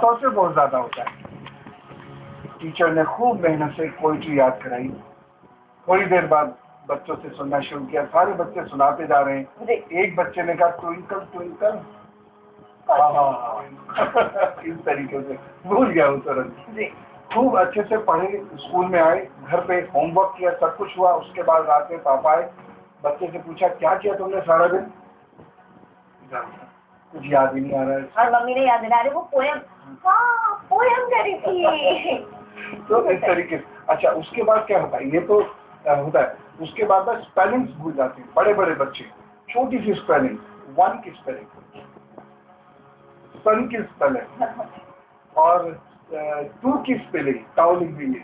सबसे बहुत ज्यादा होता है। टीचर ने खूब मेहनत से पोइट्री याद कराई, थोड़ी देर बाद बच्चों से सुनना शुरू किया, सारे बच्चे सुनाते जा रहे हैं। एक बच्चे ने कहा ट्विंकल ट्विंकल, इस तरीके से भूल गया वो तुरंत। खूब अच्छे से पढ़े, स्कूल में आए, घर पे होमवर्क किया, सब कुछ हुआ। उसके बाद रात में पापा आए, बच्चे से पूछा क्या किया तुमने सारा दिन? कुछ याद ही नहीं आ रहा है। और मम्मी ने याद दिला रही वो पोयम, पोयम करी थी। तो इस तरीके से। अच्छा, उसके बाद क्या होता है, ये तो होता है। उसके बाद में स्पेलिंग्स भूल जाते हैं बड़े बड़े बच्चे। छोटी सी स्पेलिंग, वन की स्पेलिंग, सन की स्पेलिंग और टू की स्पेलिंग, टाउ लिख देंगे।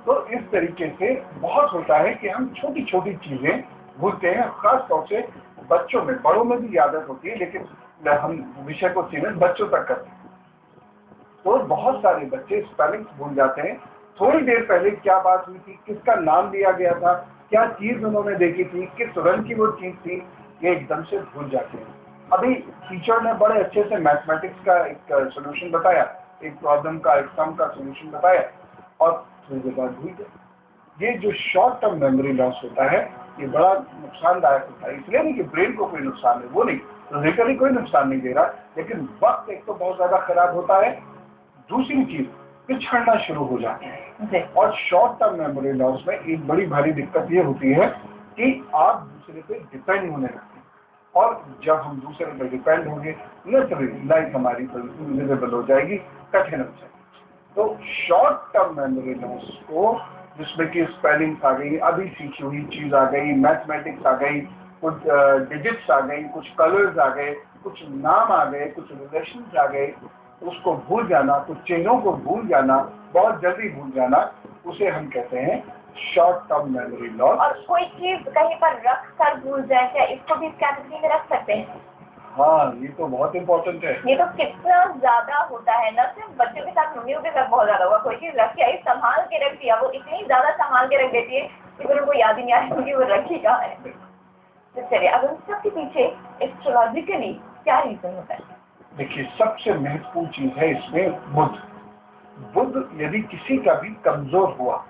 तो इस तरीके से बहुत होता है कि हम छोटी छोटी चीजें भूलते हैं, खास तौर से बच्चों में। बड़ों में भी आदत होती है, लेकिन हम विषय को सीमित बच्चों तक करते हैं। तो बहुत सारे बच्चे स्पेलिंग्स भूल जाते हैं। थोड़ी देर पहले क्या बात हुई थी, किसका नाम लिया गया था, क्या चीज उन्होंने देखी थी, किस रंग की वो चीज थी, ये एकदम से भूल जाते हैं। अभी टीचर ने बड़े अच्छे से मैथमेटिक्स का एक सोल्यूशन बताया, एक प्रॉब्लम का, एक सम का सोल्यूशन बताया, और थोड़ी देर बाद भूल गए। ये जो शॉर्ट टर्म मेमोरी लॉस होता है, ये बड़ा नुकसानदायक होता है। इसलिए नहीं कि ब्रेन को कोई नुकसान है, वो नहीं, फिजिकली कोई नुकसान नहीं दे रहा, लेकिन वक्त एक तो बहुत ज्यादा खराब होता है, दूसरी चीज पिछड़ना शुरू हो जाते हैं। और शॉर्ट टर्म मेमोरी लॉस में एक बड़ी भारी दिक्कत ये होती है कि आप दूसरे पे डिपेंड होने लगते हैं, और जब हम दूसरे पे डिपेंड होंगे, नेचुरली लाइफ हमारी मिजेबल हो जाएगी, कठिन हो जाएगी। तो शॉर्ट टर्म मेमोरी लॉस को, जिसमें कि स्पेलिंग्स आ गई, अभी सीखी हुई चीज आ गई, मैथमेटिक्स आ गई, कुछ डिजिट्स आ गई, कुछ कलर्स आ गए, कुछ नाम आ गए, कुछ रिलेशंस आ गए, उसको भूल जाना, कुछ चिन्हों को भूल जाना, बहुत जल्दी भूल जाना, उसे हम कहते हैं शॉर्ट टर्म मेमोरी लॉस। और कोई चीज कहीं पर रख कर भूल जाए, क्या इसको भी इस कैटेगरी में रख सकते हैं? हाँ, ये तो बहुत इम्पोर्टेंट है। ये तो कितना ज्यादा होता है, ना सिर्फ बच्चों के साथ, मम्मियों के साथ बहुत ज्यादा होगा। कोई चीज रख आई, संभाल के रख दिया, वो इतनी ज्यादा संभाल के रख देती है कि फिर उनको याद ही नहीं आ रही कि वो रखी कहाँ है। तो चलिए, अब उन सबके पीछे एस्ट्रोलॉजिकली क्या रीजन होता है? देखिए, सबसे महत्वपूर्ण चीज है इसमें बुध। बुध यदि किसी का भी कमजोर हुआ,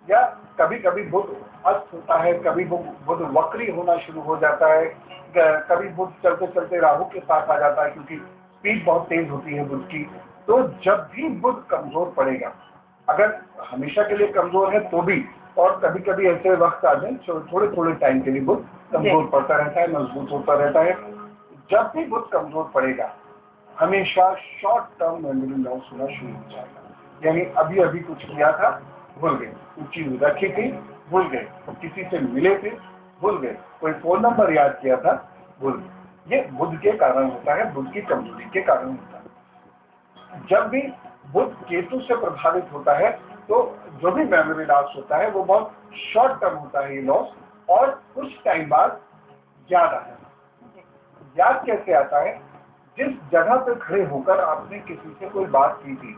या कभी कभी बुध अस्त होता है, कभी बुध वक्री होना शुरू हो जाता है, कभी बुध चलते चलते राहु के साथ आ जाता है, क्योंकि स्पीड बहुत तेज होती है बुध की। तो जब भी बुध कमजोर पड़ेगा, अगर हमेशा के लिए कमजोर है तो भी, और कभी कभी ऐसे वक्त आ जाए थोड़े थोड़े टाइम के लिए बुध कमजोर पड़ता रहता है, मजबूत होता रहता है। जब भी बुध कमजोर पड़ेगा, हमेशा शॉर्ट टर्म मेमोरी लॉस होना शुरू हो जाएगा। यानी अभी अभी कुछ किया था, भूल गए, कुछ चीज रखी थी, भूल गए, किसी से मिले थे, भूल गए, कोई फोन नंबर याद किया था, भूल गए। ये बुध के कारण होता है, बुध की कमजोरी के कारण होता है। जब भी बुध केतु से प्रभावित होता है, तो जो भी मेमोरी लॉस होता है वो बहुत शॉर्ट टर्म होता है ये लॉस, और कुछ टाइम बाद याद आ जाता है। याद कैसे आता है? जिस जगह पर खड़े होकर आपने किसी से कोई बात की थी,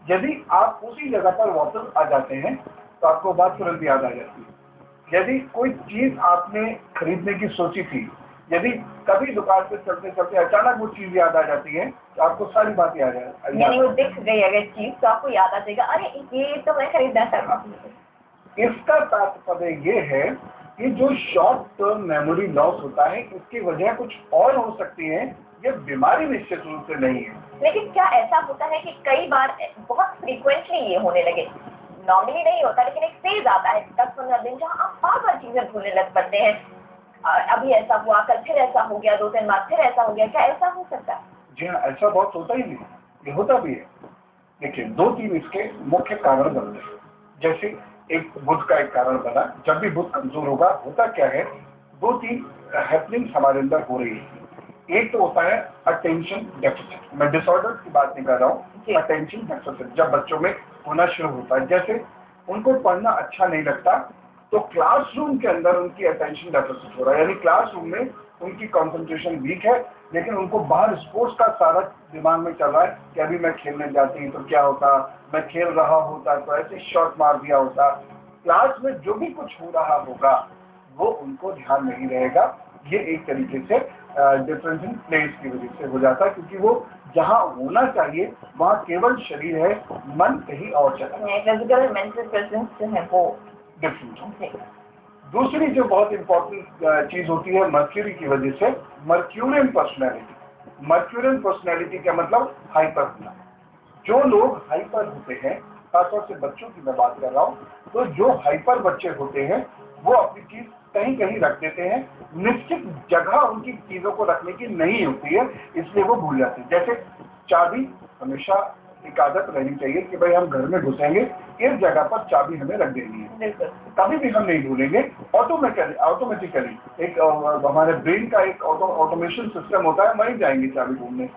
यदि आप उसी जगह पर वापस आ जाते हैं तो आपको बात तुरंत याद आ जाती है। यदि कोई चीज आपने खरीदने की सोची थी, यदि कभी दुकान पे चलते चलते अचानक वो चीज याद आ जाती है, तो आपको सारी बात याद आ जाती है। वो दिख गई अगर चीज, तो आपको याद आ जाएगा, अरे ये तो मैं खरीदना चाहता हूँ। इसका तात्पर्य ये है कि जो शॉर्ट टर्म मेमोरी लॉस होता है, इसकी वजह कुछ और हो सकती है, ये बीमारी निश्चित रूप से नहीं है। लेकिन क्या ऐसा होता है कि कई बार बहुत फ्रीक्वेंटली ये होने लगे? नॉर्मली नहीं होता, लेकिन एक फेज आता है 10-15 दिन जहाँ आप बार बार चीजें भूलने लग पड़ते हैं। अभी ऐसा हुआ, कल फिर ऐसा हो गया, 2 दिन बाद फिर ऐसा हो गया, क्या ऐसा हो सकता है? जी हाँ, ऐसा बहुत होता ही नहीं, ये होता भी है। देखिए, 2-3 इसके मुख्य कारण बनते हैं। जैसे एक बुध का एक कारण बना, जब भी बुध कमजोर होगा, होता क्या है, 2-3 हैपनिंग्स हमारे अंदर हो रही है। एक तो होता है अटेंशन डेफिसिट। मैं डिसऑर्डर की बात नहीं कर रहा हूँ, अटेंशन डेफिसिट जब बच्चों में होना शुरू होता है। जैसे उनको पढ़ना अच्छा नहीं लगता, तो क्लासरूम के अंदर उनकी अटेंशन डेफिसिट हो रहा है, यानी क्लासरूम में उनकी कंसंट्रेशन वीक है, लेकिन उनको बाहर स्पोर्ट्स का सारा दिमाग में चल रहा है कि अभी मैं खेलने जाती तो क्या होता, मैं खेल रहा होता तो ऐसे शॉट मार दिया होता। क्लास में जो भी कुछ हो रहा होगा वो उनको ध्यान नहीं रहेगा। ये एक तरीके से डिफरेंस इन प्लेस की वजह से हो जाता है, क्योंकि वो जहाँ होना चाहिए वहाँ केवल शरीर है, मन कहीं और चला है, फिजिकल मेंटल प्रेजेंस जो है वो डिफरेंट हो। दूसरी जो बहुत इंपॉर्टेंट चीज होती है मर्क्यूरी की वजह से, मर्क्यूरियन पर्सनैलिटी। मर्क्यूरियन पर्सनैलिटी का मतलब हाइपर होना। जो लोग हाइपर होते हैं, खासतौर से बच्चों की मैं बात कर रहा हूँ, तो जो हाइपर बच्चे होते हैं वो अपनी चीज कहीं कहीं रख देते हैं, निश्चित जगह उनकी चीजों को रखने की नहीं होती है, इसलिए वो भूल जाते हैं। जैसे चाबी, हमेशा एक आदत रहनी चाहिए कि भाई हम घर में घुसेंगे, इस जगह पर चाबी हमें रख देनी है, कभी भी हम नहीं भूलेंगे। ऑटोमेटिकली एक हमारे ब्रेन का एक ऑटोमेशन सिस्टम होता है, वहीं जाएंगे चाबी ढूंढने।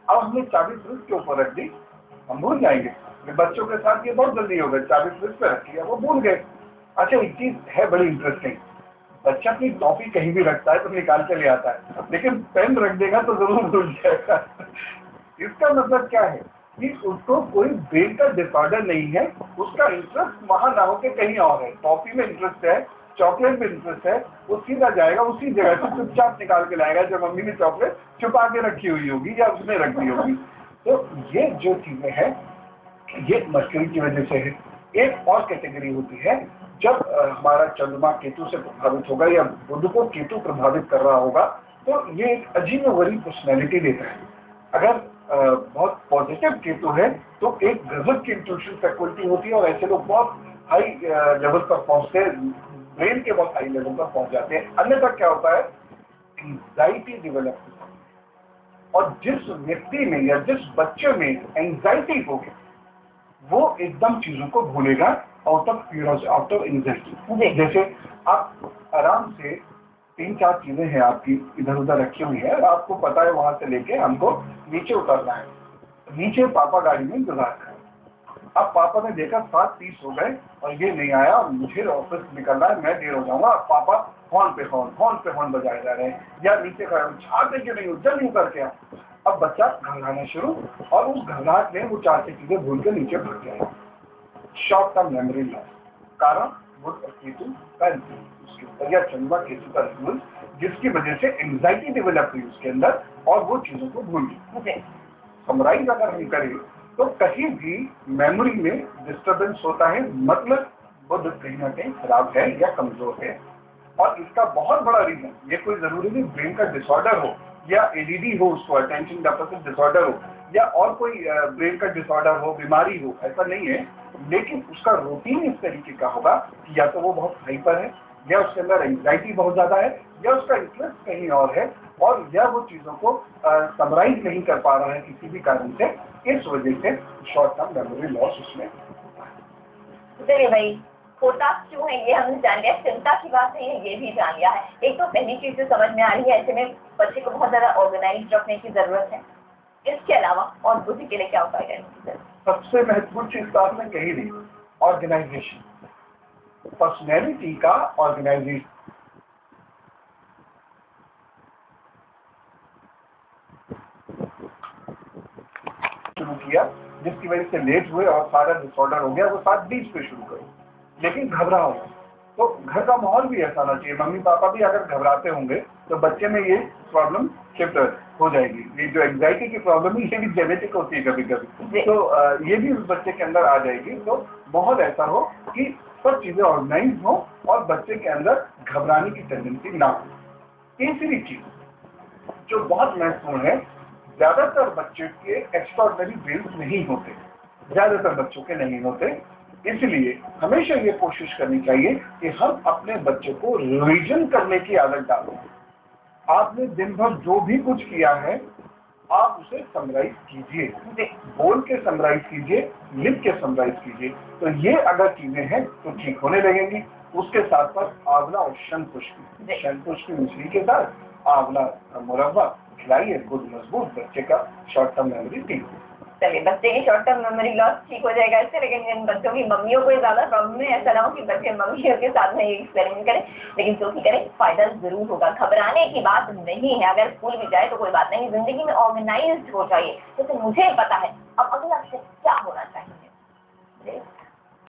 अब हमने चाबी फ्रिज के ऊपर रख दी, हम भूल जाएंगे। बच्चों के साथ ये बहुत जल्दी हो गया, चाबी फ्रिज पे रखी है, वो भूल गए। अच्छा, एक चीज है बड़ी इंटरेस्टिंग, बच्चा अपनी टॉफी कहीं भी रखता है तो निकाल के ले आता है, लेकिन पेन रख देगा तो जरूर भूल जाएगा। इसका मतलब क्या है कि उसको कोई ब्रेन का डिसऑर्डर नहीं है, उसका इंटरेस्ट वहां ना होकर कहीं और है। टॉफी में इंटरेस्ट है, चॉकलेट में इंटरेस्ट है, वो सीधा जाएगा उसी जगह से चुपचाप निकाल के लाएगा जब मम्मी ने चॉकलेट छुपा के रखी हुई होगी या उसने रख दी होगी। तो ये जो चीजें हैं ये मर्क्यूरी की वजह से है। एक और कैटेगरी होती है, जब हमारा चंद्रमा केतु से प्रभावित होगा या बुध को केतु प्रभावित कर रहा होगा, तो ये एक अजीबोगरीब पर्सनैलिटी देता है। अगर बहुत पॉजिटिव केतु है तो एक गजब की इंट्यूशन फैकल्टी होती है और ऐसे लोग बहुत हाई लेवल पर पहुंचते हैं, ब्रेन के बहुत हाई लेवल पर पहुंच जाते हैं। अन्यथा क्या होता है, एंजाइटी डेवलप होती है, और जिस व्यक्ति में या जिस बच्चे में एंजाइटी होगी वो एकदम चीजों को भूलेगा, out of curiosity, out of anxiety. जैसे आप आराम से 3-4 चीजें हैं आपकी इधर उधर रखी हुई है, और आपको पता है वहां से लेके हमको नीचे उतरना है। नीचे पापा गाड़ी में इंतजार कर, अब पापा ने देखा 7:30 हो गए और ये नहीं आया और मुझे ऑफिस निकलना है, मैं देर हो जाऊंगा। अब पापा हॉर्न पे हॉर्न बजाए जा रहे हैं, या नीचे खड़े छाते क्यों नहीं, जल्दी उतर के। अब बच्चा घबराना शुरू, और उस घबराहट में वो 4 चीजें भूल के नीचे भाग गया। शॉर्ट टर्म मेमोरी लॉस, कारण बुध और केतु का उसके ऊपर, या चंद्रमा केतु का रूल, जिसकी वजह से एंजाइटी डेवलप हुई उसके अंदर और वो चीजों को भूल गई। समराइज अगर हम करें तो कहीं भी मेमोरी में डिस्टर्बेंस होता है, मतलब बुध कहीं ना कहीं खराब है या कमजोर है। और इसका बहुत बड़ा रीजन, ये कोई जरूरी नहीं ब्रेन का डिसऑर्डर हो या एडीडी हो, उसको अटेंशन डेफिसिट डिसऑर्डर हो, या और कोई ब्रेन का डिसऑर्डर हो, बीमारी हो, ऐसा नहीं है। लेकिन उसका रूटीन इस तरीके का होगा कि या तो वो बहुत हाइपर है, या उसके अंदर एंजाइटी बहुत ज्यादा है, या उसका इंटरेस्ट कहीं और है, और या वो चीजों को समराइज नहीं कर पा रहा है किसी भी कारण से, इस वजह से शॉर्ट टर्म मेमोरी लॉस उसमें होता है। चलिए भाई, होता क्यों है ये हमने जान लिया, चिंता की बात नहीं है ये भी जान लिया है। एक तो पहली चीज जो समझ में आ रही है, ऐसे में बच्चे को बहुत ज्यादा ऑर्गेनाइज रखने की जरूरत है। इसके अलावा और बुद्धि के लिए क्या उपाय करने की जरूरत? सबसे महत्वपूर्ण चीज तो आपने कही दी, ऑर्गेनाइजेशन, पर्सनैलिटी का ऑर्गेनाइजेशन। शुरू किया जिसकी वजह से लेट हुए और सारा डिसऑर्डर हो गया, वो 7:20 पे शुरू करो, लेकिन घबराओ। तो घर का माहौल भी ऐसा होना चाहिए, मम्मी पापा भी अगर घबराते होंगे तो बच्चे में ये प्रॉब्लम शिफ्ट हो जाएगी। ये जो एंजाइटी की प्रॉब्लम है ये भी जेनेटिक होती है कभी कभी, तो ये भी उस बच्चे के अंदर आ जाएगी। तो माहौल ऐसा हो कि सब चीजें ऑर्गेनाइज हो और बच्चे के अंदर घबराने की टेंडेंसी ना हो। तीसरी चीज जो बहुत महत्वपूर्ण है, ज्यादातर बच्चे के एक्स्ट्राऑर्डिनरी ब्रेन्स नहीं होते, ज्यादातर बच्चों के नहीं होते, इसलिए हमेशा ये कोशिश करनी चाहिए कि हम अपने बच्चे को रिवीजन करने की आदत डालें। आपने दिन भर जो भी कुछ किया है आप उसे समराइज कीजिए, बोल के समराइज कीजिए, लिख के समराइज कीजिए। तो ये अगर चीजें हैं तो ठीक होने लगेंगी। उसके साथ साथ आंवला और शनपुष्पी मिश्री के साथ आंवला मुरब्बा खिलाइए, गुड मजबूत बच्चे का शॉर्ट टर्म मेमोरी ठीक। चलिए, बच्चे की शॉर्ट टर्म मेमोरी लॉस ठीक हो जाएगा इससे, लेकिन जिन बच्चों की मम्मियों को ज्यादा प्रॉब्लम है, ऐसा ना हो कि बच्चे मम्मियों के साथ में ये एक्सपेरिमेंट करें, लेकिन जो भी करें फायदा जरूर होगा। घबराने की बात नहीं है, अगर भूल भी जाए तो कोई बात नहीं, जिंदगी में ऑर्गेनाइज्ड हो जाइए। जैसे मुझे पता है अब अगला स्टेप क्या होना चाहिए।